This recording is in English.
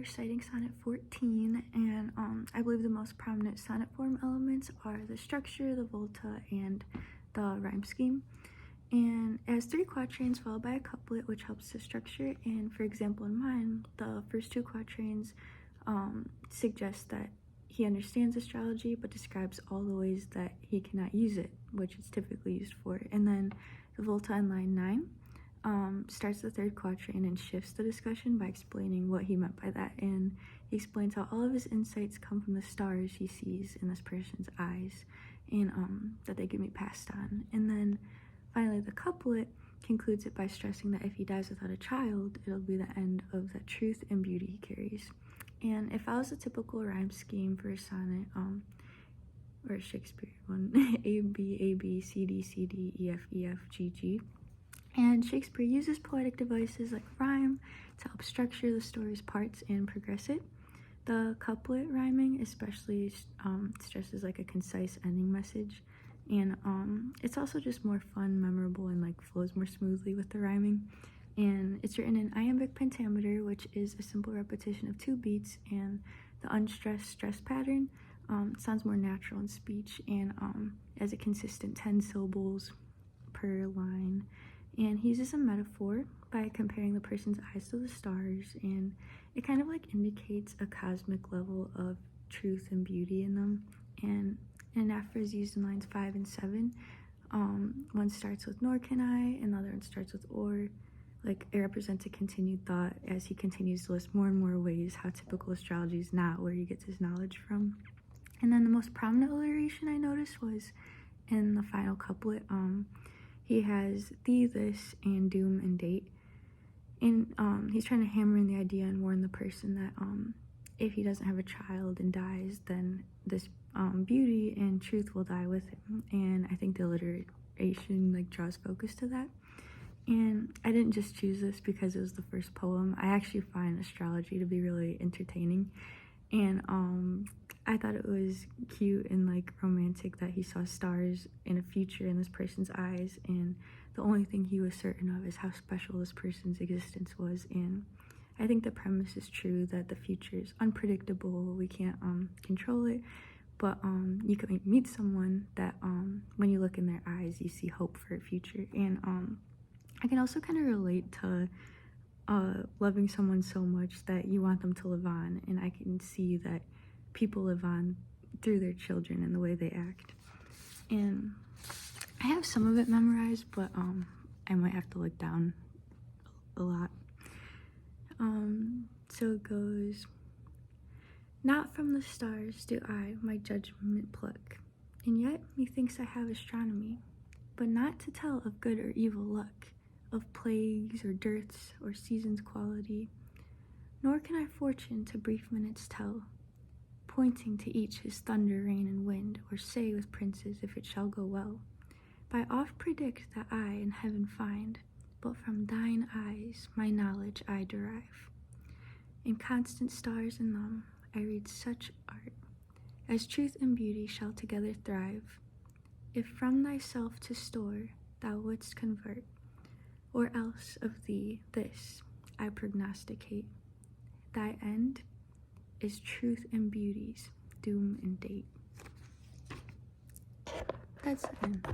reciting Sonnet 14, and I believe the most prominent sonnet form elements are the structure, the volta, and the rhyme scheme. And it has 3 quatrains followed by a couplet, which helps the structure. And for example, in mine, the first 2 quatrains suggest that he understands astrology but describes all the ways that he cannot use it, which it's typically used for. And then the volta in line 9 starts the 3rd quatrain and shifts the discussion by explaining what he meant by that. And he explains how all of his insights come from the stars he sees in this person's eyes, and that they can be passed on. And then finally, the couplet concludes it by stressing that if he dies without a child, it'll be the end of the truth and beauty he carries. And it follows a typical rhyme scheme for a sonnet, or a Shakespeare one, A, B, A, B, C, D, C, D, E, F, E, F, G, G. And Shakespeare uses poetic devices like rhyme to help structure the story's parts and progress it. The couplet rhyming especially stresses like a concise ending message, and it's also just more fun, memorable, and like flows more smoothly with the rhyming. And it's written in iambic pentameter, which is a simple repetition of 2 beats, and the unstressed stress pattern sounds more natural in speech, and has a consistent 10 syllables per line. And he uses a metaphor by comparing the person's eyes to the stars, and it kind of like indicates a cosmic level of truth and beauty in them. And an anaphora is used in lines 5 and 7. One starts with nor can I, and the other one starts with or. Like, it represents a continued thought as he continues to list more and more ways how typical astrology is not where he gets his knowledge from. And then the most prominent alliteration I noticed was in the final couplet. He has thee, this, and doom and date. And he's trying to hammer in the idea and warn the person that if he doesn't have a child and dies, then this beauty and truth will die with him. And I think the alliteration like draws focus to that. And I didn't just choose this because it was the first poem. I actually find astrology to be really entertaining, and I thought it was cute and like romantic that he saw stars in a future in this person's eyes, and the only thing he was certain of is how special this person's existence was. And I think the premise is true, that the future is unpredictable, we can't control it, but you can meet someone that when you look in their eyes you see hope for a future. And I can also kind of relate to loving someone so much that you want them to live on, and I can see that people live on through their children and the way they act. And I have some of it memorized, but I might have to look down a lot. So it goes, not from the stars do I my judgment pluck, and yet methinks I have astronomy, but not to tell of good or evil luck, of plagues or dearths or seasons' quality, nor can I fortune to brief minutes tell, pointing to each his thunder, rain, and wind, or say with princes if it shall go well. But I oft predict that I in heaven find, but from thine eyes my knowledge I derive. In constant stars in them I read such art, as truth and beauty shall together thrive, if from thyself to store thou wouldst convert, or else of thee this I prognosticate, thy end is truth and beauty's doom and date. That's the end.